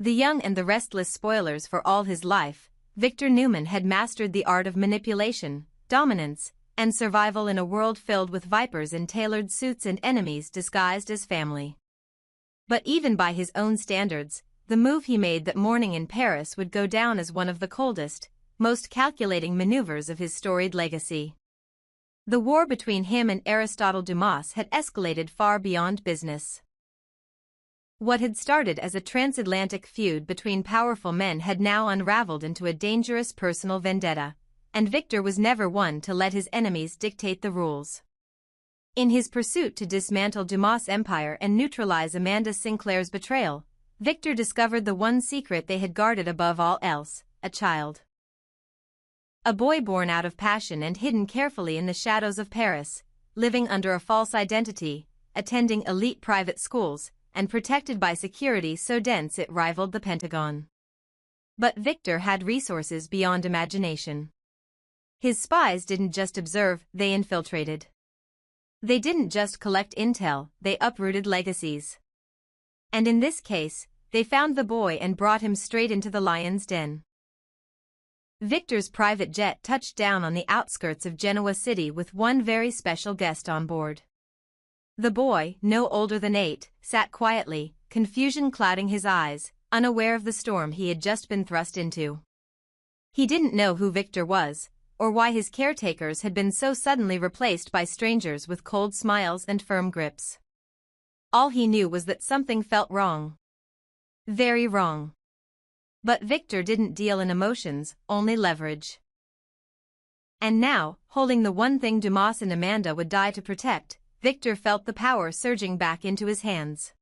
The Young and the Restless spoilers for all his life, Victor Newman had mastered the art of manipulation, dominance, and survival in a world filled with vipers in tailored suits and enemies disguised as family. But even by his own standards, the move he made that morning in Paris would go down as one of the coldest, most calculating maneuvers of his storied legacy. The war between him and Aristotle Dumas had escalated far beyond business. What had started as a transatlantic feud between powerful men had now unraveled into a dangerous personal vendetta, and Victor was never one to let his enemies dictate the rules. In his pursuit to dismantle Dumas' empire and neutralize Amanda Sinclair's betrayal, Victor discovered the one secret they had guarded above all else: a child. A boy born out of passion and hidden carefully in the shadows of Paris, living under a false identity, attending elite private schools, and protected by security so dense it rivaled the Pentagon. But Victor had resources beyond imagination. His spies didn't just observe, they infiltrated. They didn't just collect intel, they uprooted legacies. And in this case, they found the boy and brought him straight into the lion's den. Victor's private jet touched down on the outskirts of Genoa City with one very special guest on board. The boy, no older than 8, sat quietly, confusion clouding his eyes, unaware of the storm he had just been thrust into. He didn't know who Victor was, or why his caretakers had been so suddenly replaced by strangers with cold smiles and firm grips. All he knew was that something felt wrong. Very wrong. But Victor didn't deal in emotions, only leverage. And now, holding the one thing Dumas and Amanda would die to protect, Victor felt the power surging back into his hands.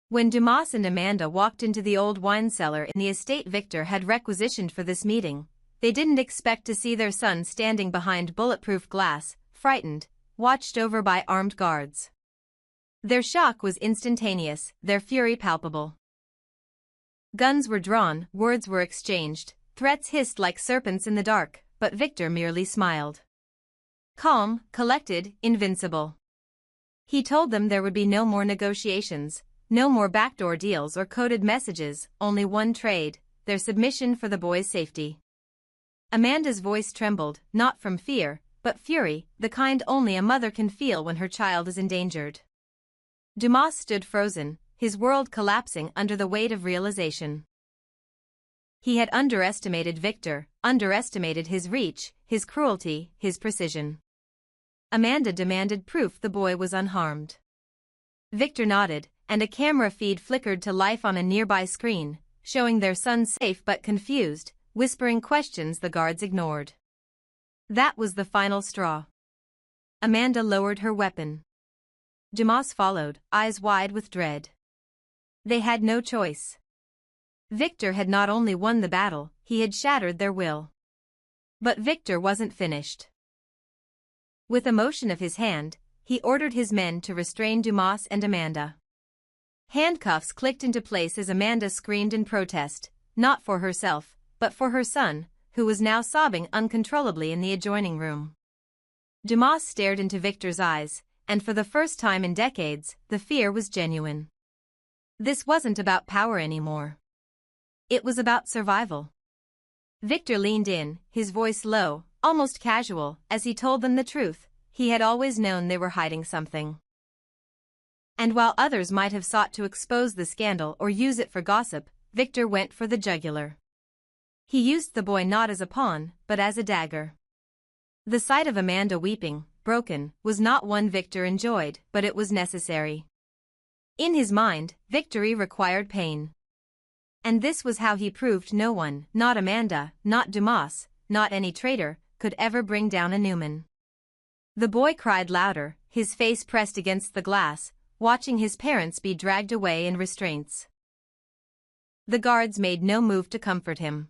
When Dumas and Amanda walked into the old wine cellar in the estate Victor had requisitioned for this meeting, they didn't expect to see their son standing behind bulletproof glass, frightened, watched over by armed guards. Their shock was instantaneous, their fury palpable. Guns were drawn, words were exchanged, threats hissed like serpents in the dark, but Victor merely smiled. Calm, collected, invincible. He told them there would be no more negotiations, no more backdoor deals or coded messages, only one trade: their submission for the boy's safety. Amanda's voice trembled, not from fear, but fury, the kind only a mother can feel when her child is endangered. Dumas stood frozen, his world collapsing under the weight of realization. He had underestimated Victor, underestimated his reach, his cruelty, his precision. Amanda demanded proof the boy was unharmed. Victor nodded, and a camera feed flickered to life on a nearby screen, showing their son safe but confused, whispering questions the guards ignored. That was the final straw. Amanda lowered her weapon. Dumas followed, eyes wide with dread. They had no choice. Victor had not only won the battle, he had shattered their will. But Victor wasn't finished. With a motion of his hand, he ordered his men to restrain Dumas and Amanda. Handcuffs clicked into place as Amanda screamed in protest, not for herself, but for her son, who was now sobbing uncontrollably in the adjoining room. Dumas stared into Victor's eyes, and for the first time in decades, the fear was genuine. This wasn't about power anymore. It was about survival. Victor leaned in, his voice low, almost casual, as he told them the truth. He had always known they were hiding something. And while others might have sought to expose the scandal or use it for gossip, Victor went for the jugular. He used the boy not as a pawn, but as a dagger. The sight of Amanda weeping, broken, was not one Victor enjoyed, but it was necessary. In his mind, victory required pain. And this was how he proved no one, not Amanda, not Dumas, not any traitor, could ever bring down a Newman. The boy cried louder, his face pressed against the glass, watching his parents be dragged away in restraints. The guards made no move to comfort him.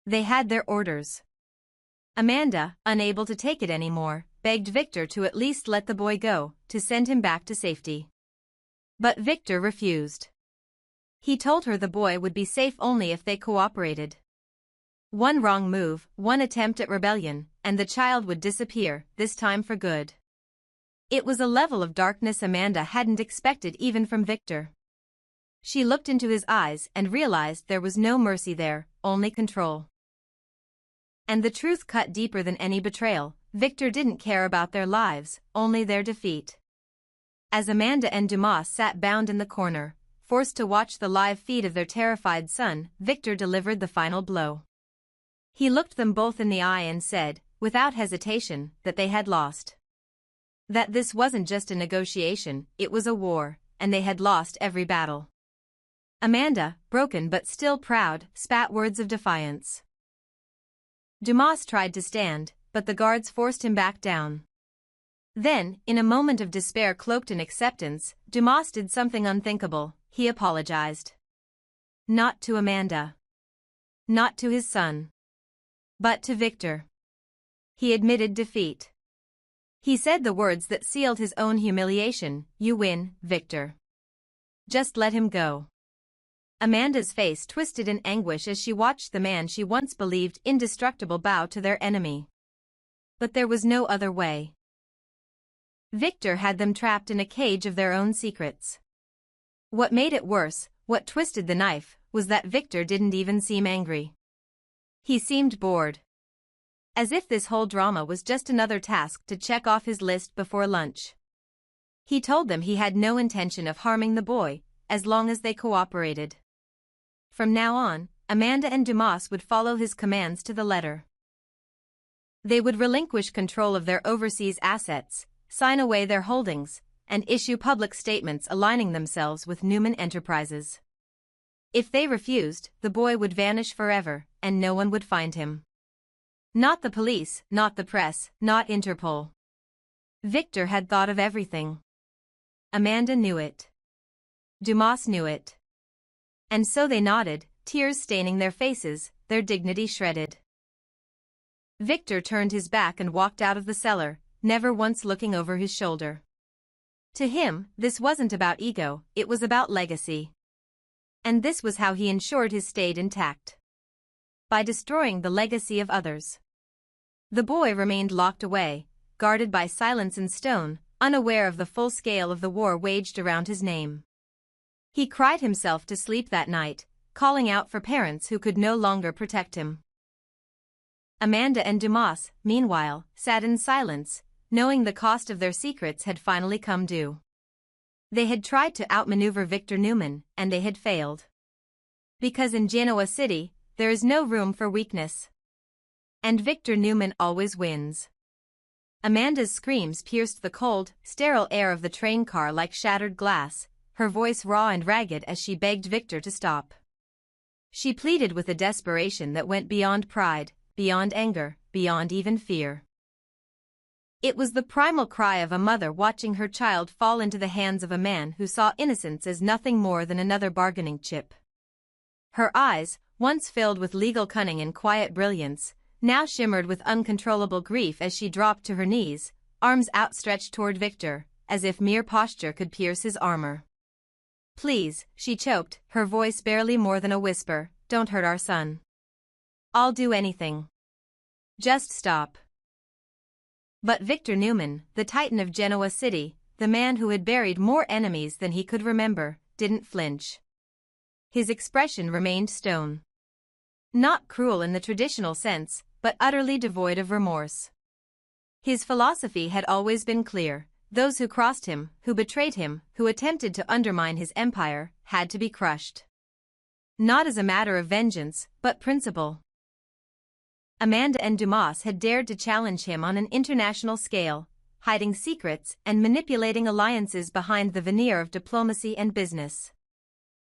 They had their orders. Amanda, unable to take it anymore, begged Victor to at least let the boy go, to send him back to safety. But Victor refused. He told her the boy would be safe only if they cooperated. One wrong move, one attempt at rebellion, and the child would disappear, this time for good. It was a level of darkness Amanda hadn't expected even from Victor. She looked into his eyes and realized there was no mercy there, only control. And the truth cut deeper than any betrayal. Victor didn't care about their lives, only their defeat. As Amanda and Dumas sat bound in the corner, forced to watch the live feed of their terrified son, Victor delivered the final blow. He looked them both in the eye and said, without hesitation, that they had lost. That this wasn't just a negotiation, it was a war, and they had lost every battle. Amanda, broken but still proud, spat words of defiance. Dumas tried to stand, but the guards forced him back down. Then, in a moment of despair cloaked in acceptance, Dumas did something unthinkable. He apologized. Not to Amanda. Not to his son. But to Victor. He admitted defeat. He said the words that sealed his own humiliation, "You win, Victor. Just let him go." Amanda's face twisted in anguish as she watched the man she once believed indestructible bow to their enemy. But there was no other way. Victor had them trapped in a cage of their own secrets. What made it worse, what twisted the knife, was that Victor didn't even seem angry. He seemed bored. As if this whole drama was just another task to check off his list before lunch. He told them he had no intention of harming the boy, as long as they cooperated. From now on, Amanda and Dumas would follow his commands to the letter. They would relinquish control of their overseas assets, sign away their holdings, and issue public statements aligning themselves with Newman Enterprises. If they refused, the boy would vanish forever, and no one would find him. Not the police, not the press, not Interpol. Victor had thought of everything. Amanda knew it. Dumas knew it. And so they nodded, tears staining their faces, their dignity shredded. Victor turned his back and walked out of the cellar, never once looking over his shoulder. To him, this wasn't about ego, it was about legacy. And this was how he ensured his stayed intact. By destroying the legacy of others. The boy remained locked away, guarded by silence and stone, unaware of the full scale of the war waged around his name. He cried himself to sleep that night, calling out for parents who could no longer protect him. Amanda and Dumas, meanwhile, sat in silence, knowing the cost of their secrets had finally come due. They had tried to outmaneuver Victor Newman, and they had failed. Because in Genoa City, there is no room for weakness. And Victor Newman always wins. Amanda's screams pierced the cold, sterile air of the train car like shattered glass, her voice raw and ragged as she begged Victor to stop. She pleaded with a desperation that went beyond pride, beyond anger, beyond even fear. It was the primal cry of a mother watching her child fall into the hands of a man who saw innocence as nothing more than another bargaining chip. Her eyes, once filled with legal cunning and quiet brilliance, now shimmered with uncontrollable grief as she dropped to her knees, arms outstretched toward Victor, as if mere posture could pierce his armor. "Please," she choked, her voice barely more than a whisper, "don't hurt our son. I'll do anything. Just stop." But Victor Newman, the titan of Genoa City, the man who had buried more enemies than he could remember, didn't flinch. His expression remained stone. Not cruel in the traditional sense, but utterly devoid of remorse. His philosophy had always been clear: those who crossed him, who betrayed him, who attempted to undermine his empire, had to be crushed. Not as a matter of vengeance, but principle. Amanda and Dumas had dared to challenge him on an international scale, hiding secrets and manipulating alliances behind the veneer of diplomacy and business.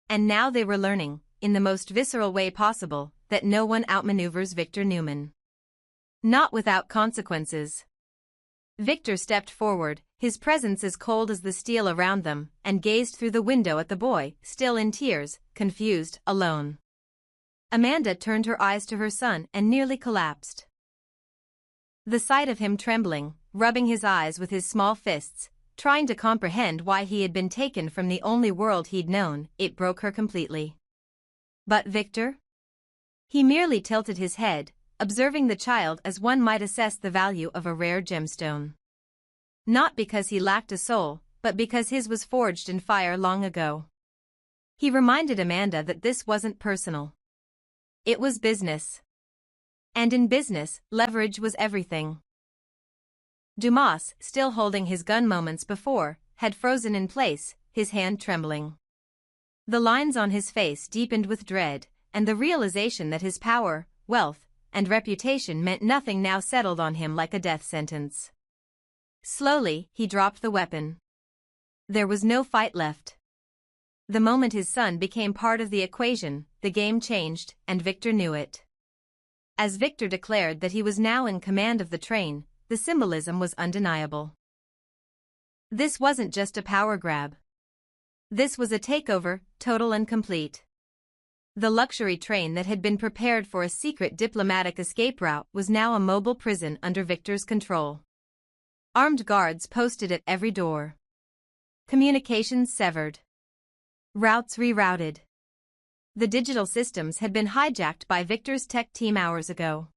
And now they were learning, in the most visceral way possible, that no one outmaneuvers Victor Newman. Not without consequences. Victor stepped forward, his presence as cold as the steel around them, and gazed through the window at the boy, still in tears, confused, alone. Amanda turned her eyes to her son and nearly collapsed. The sight of him trembling, rubbing his eyes with his small fists, trying to comprehend why he had been taken from the only world he'd known, it broke her completely. But Victor? He merely tilted his head, observing the child as one might assess the value of a rare gemstone. Not because he lacked a soul, but because his was forged in fire long ago. He reminded Amanda that this wasn't personal. It was business. And in business, leverage was everything. Dumas, still holding his gun moments before, had frozen in place, his hand trembling. The lines on his face deepened with dread, and the realization that his power, wealth, and reputation meant nothing now settled on him like a death sentence. Slowly, he dropped the weapon. There was no fight left. The moment his son became part of the equation, the game changed, and Victor knew it. As Victor declared that he was now in command of the train, the symbolism was undeniable. This wasn't just a power grab. This was a takeover, total and complete. The luxury train that had been prepared for a secret diplomatic escape route was now a mobile prison under Victor's control. Armed guards posted at every door. Communications severed. Routes rerouted. The digital systems had been hijacked by Victor's tech team hours ago.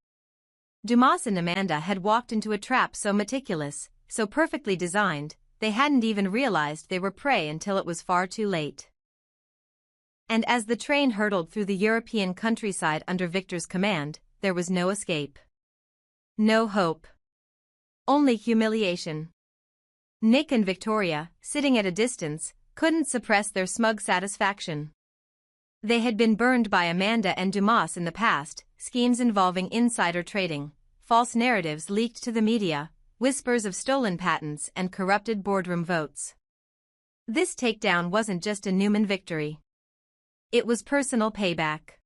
Dumas and Amanda had walked into a trap so meticulous, so perfectly designed, they hadn't even realized they were prey until it was far too late. And as the train hurtled through the European countryside under Victor's command, there was no escape. No hope. Only humiliation. Nick and Victoria, sitting at a distance, couldn't suppress their smug satisfaction. They had been burned by Amanda and Dumas in the past, schemes involving insider trading, false narratives leaked to the media, whispers of stolen patents and corrupted boardroom votes. This takedown wasn't just a Newman victory. It was personal payback.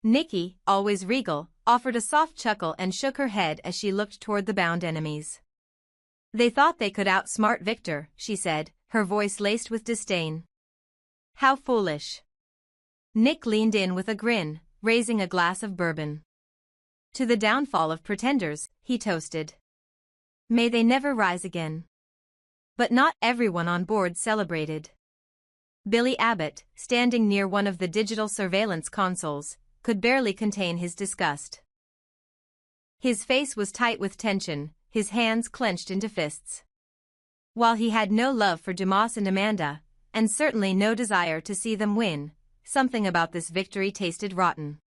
Nikki, always regal, offered a soft chuckle and shook her head as she looked toward the bound enemies. They thought they could outsmart Victor, she said, her voice laced with disdain. How foolish. Nick leaned in with a grin, raising a glass of bourbon. To the downfall of pretenders, he toasted. May they never rise again. But not everyone on board celebrated. Billy Abbott, standing near one of the digital surveillance consoles, could barely contain his disgust. His face was tight with tension, his hands clenched into fists. While he had no love for Dumas and Amanda, and certainly no desire to see them win, something about this victory tasted rotten.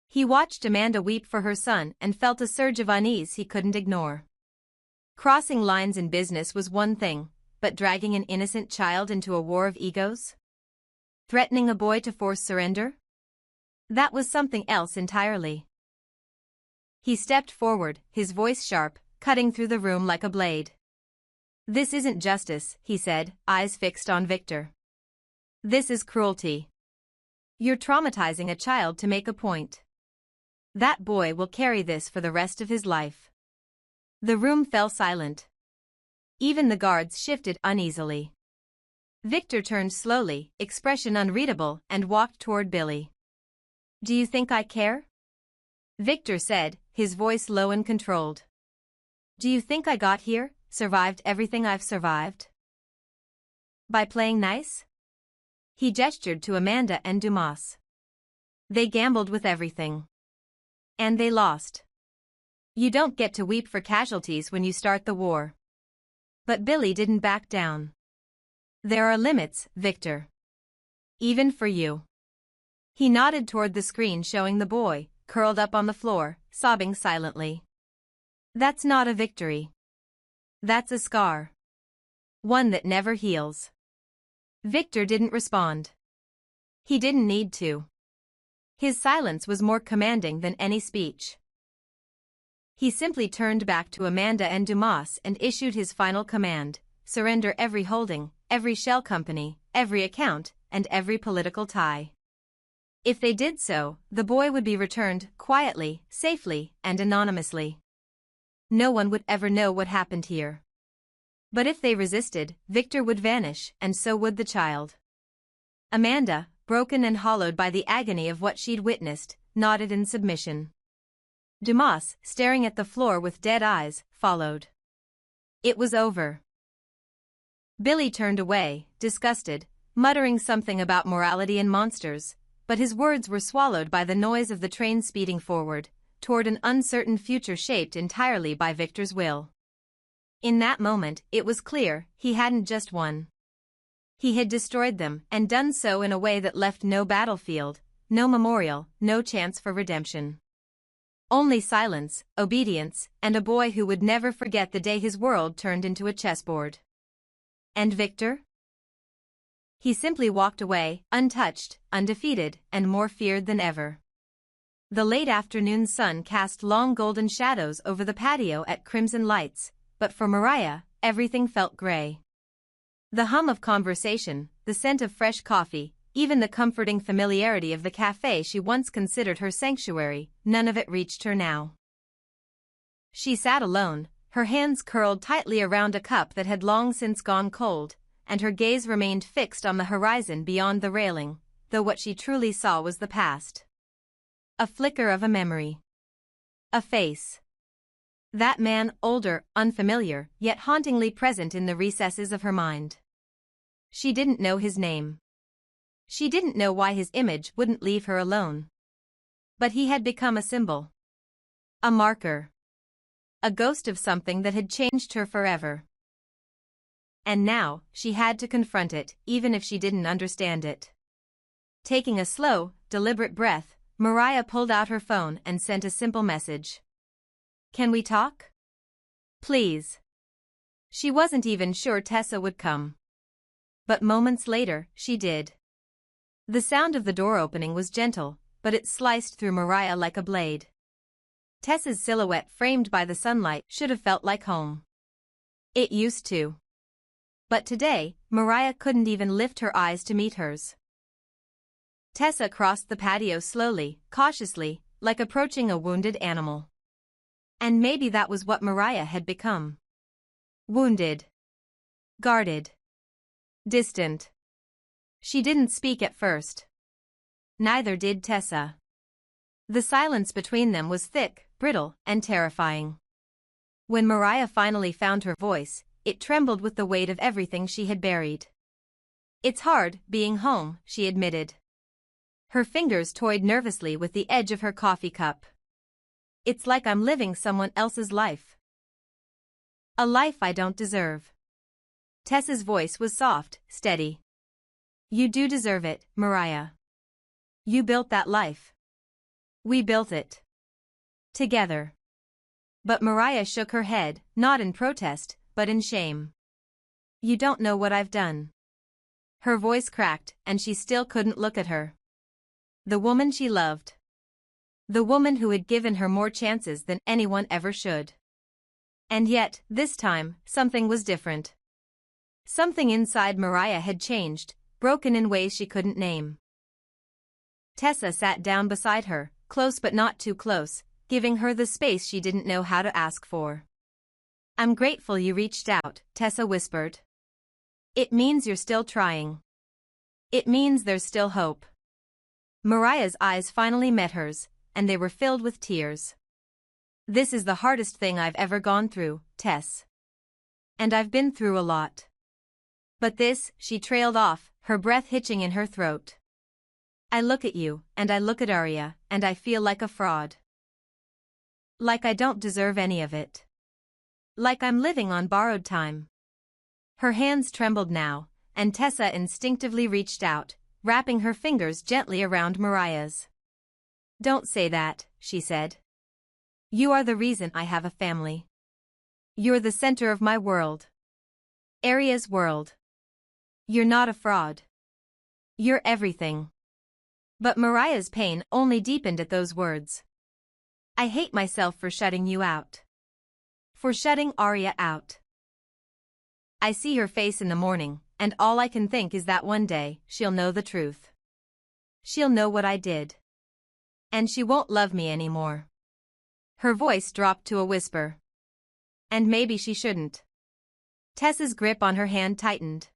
He watched Amanda weep for her son and felt a surge of unease he couldn't ignore. Crossing lines in business was one thing, but dragging an innocent child into a war of egos? Threatening a boy to force surrender? That was something else entirely. He stepped forward, his voice sharp, cutting through the room like a blade. This isn't justice, he said, eyes fixed on Victor. This is cruelty. You're traumatizing a child to make a point. That boy will carry this for the rest of his life. The room fell silent. Even the guards shifted uneasily. Victor turned slowly, expression unreadable, and walked toward Billy. Do you think I care? Victor said, his voice low and controlled. Do you think I got here, survived everything I've survived? By playing nice? He gestured to Amanda and Dumas. They gambled with everything. And they lost. You don't get to weep for casualties when you start the war. But Billy didn't back down. There are limits, Victor. Even for you. He nodded toward the screen showing the boy, curled up on the floor, sobbing silently. That's not a victory. That's a scar. One that never heals. Victor didn't respond. He didn't need to. His silence was more commanding than any speech. He simply turned back to Amanda and Dumas and issued his final command: surrender every holding, every shell company, every account, and every political tie. If they did so, the boy would be returned quietly, safely, and anonymously. No one would ever know what happened here. But if they resisted, Victor would vanish, and so would the child. Amanda, broken and hollowed by the agony of what she'd witnessed, nodded in submission. Dumas, staring at the floor with dead eyes, followed. It was over. Billy turned away, disgusted, muttering something about morality and monsters, but his words were swallowed by the noise of the train speeding forward, toward an uncertain future shaped entirely by Victor's will. In that moment, it was clear, he hadn't just won. He had destroyed them and done so in a way that left no battlefield, no memorial, no chance for redemption. Only silence, obedience, and a boy who would never forget the day his world turned into a chessboard. And Victor? He simply walked away, untouched, undefeated, and more feared than ever. The late afternoon sun cast long golden shadows over the patio at crimson lights, but for Mariah, everything felt gray. The hum of conversation, the scent of fresh coffee, even the comforting familiarity of the cafe she once considered her sanctuary, none of it reached her now. She sat alone, her hands curled tightly around a cup that had long since gone cold, and her gaze remained fixed on the horizon beyond the railing, though what she truly saw was the past. A flicker of a memory. A face. That man, older, unfamiliar, yet hauntingly present in the recesses of her mind. She didn't know his name. She didn't know why his image wouldn't leave her alone. But he had become a symbol. A marker. A ghost of something that had changed her forever. And now, she had to confront it, even if she didn't understand it. Taking a slow, deliberate breath, Mariah pulled out her phone and sent a simple message. "Can we talk? Please." She wasn't even sure Tessa would come. But moments later, she did. The sound of the door opening was gentle, but it sliced through Mariah like a blade. Tessa's silhouette framed by the sunlight should have felt like home. It used to. But today, Mariah couldn't even lift her eyes to meet hers. Tessa crossed the patio slowly, cautiously, like approaching a wounded animal. And maybe that was what Mariah had become. Wounded. Guarded. Distant. She didn't speak at first. Neither did Tessa. The silence between them was thick, brittle, and terrifying. When Mariah finally found her voice, it trembled with the weight of everything she had buried. "It's hard, being home," she admitted. Her fingers toyed nervously with the edge of her coffee cup. "It's like I'm living someone else's life. A life I don't deserve." Tessa's voice was soft, steady. "You do deserve it, Mariah. You built that life. We built it. Together." But Mariah shook her head, not in protest, but in shame. "You don't know what I've done." Her voice cracked, and she still couldn't look at her. The woman she loved. The woman who had given her more chances than anyone ever should. And yet, this time, something was different. Something inside Mariah had changed, broken in ways she couldn't name. Tessa sat down beside her, close but not too close, giving her the space she didn't know how to ask for. "I'm grateful you reached out," Tessa whispered. "It means you're still trying. It means there's still hope." Mariah's eyes finally met hers, and they were filled with tears. "This is the hardest thing I've ever gone through, Tess. And I've been through a lot. But this," she trailed off, her breath hitching in her throat. "I look at you, and I look at Arya, and I feel like a fraud. Like I don't deserve any of it. Like I'm living on borrowed time." Her hands trembled now, and Tessa instinctively reached out, wrapping her fingers gently around Mariah's. "Don't say that," she said. "You are the reason I have a family. You're the center of my world. Arya's world. You're not a fraud. You're everything." But Mariah's pain only deepened at those words. "I hate myself for shutting you out. For shutting Arya out. I see her face in the morning, and all I can think is that one day, she'll know the truth. She'll know what I did. And she won't love me anymore." Her voice dropped to a whisper. "And maybe she shouldn't." Tessa's grip on her hand tightened.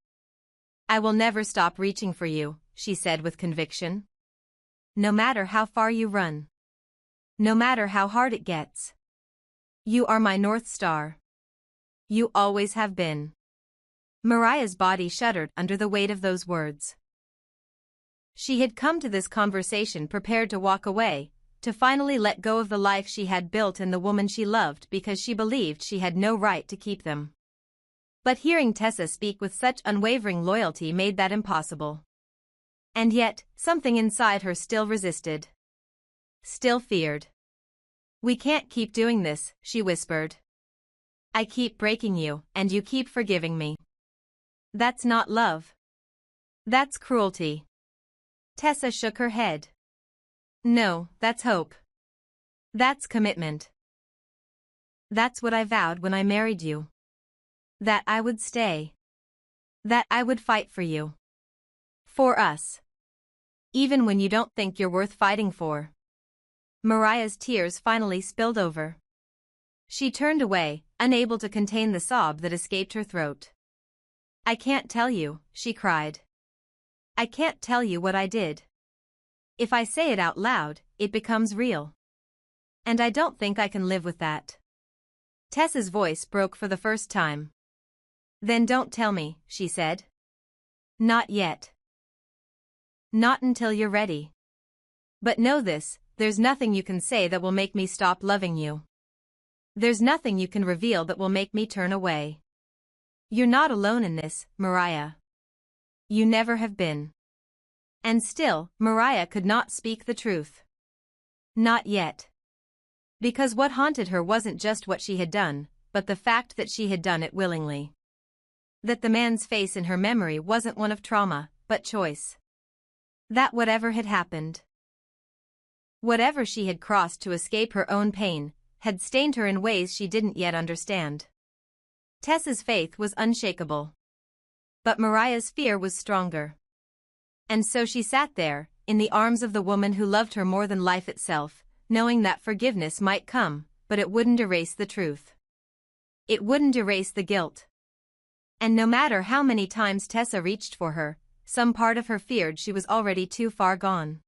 "I will never stop reaching for you," she said with conviction. "No matter how far you run. No matter how hard it gets. You are my North Star. You always have been." Mariah's body shuddered under the weight of those words. She had come to this conversation prepared to walk away, to finally let go of the life she had built and the woman she loved because she believed she had no right to keep them. But hearing Tessa speak with such unwavering loyalty made that impossible. And yet, something inside her still resisted. Still feared. "We can't keep doing this," she whispered. "I keep breaking you, and you keep forgiving me. That's not love. That's cruelty." Tessa shook her head. "No, that's hope. That's commitment. That's what I vowed when I married you. That I would stay. That I would fight for you. For us. Even when you don't think you're worth fighting for." Mariah's tears finally spilled over. She turned away, unable to contain the sob that escaped her throat. "I can't tell you," she cried. "I can't tell you what I did. If I say it out loud, it becomes real. And I don't think I can live with that." Tessa's voice broke for the first time. "Then don't tell me," she said. "Not yet. Not until you're ready. But know this, there's nothing you can say that will make me stop loving you. There's nothing you can reveal that will make me turn away. You're not alone in this, Mariah. You never have been." And still, Mariah could not speak the truth. Not yet. Because what haunted her wasn't just what she had done, but the fact that she had done it willingly. That the man's face in her memory wasn't one of trauma, but choice. That whatever had happened, whatever she had crossed to escape her own pain, had stained her in ways she didn't yet understand. Tessa's faith was unshakable. But Mariah's fear was stronger. And so she sat there, in the arms of the woman who loved her more than life itself, knowing that forgiveness might come, but it wouldn't erase the truth. It wouldn't erase the guilt. And no matter how many times Tessa reached for her, some part of her feared she was already too far gone.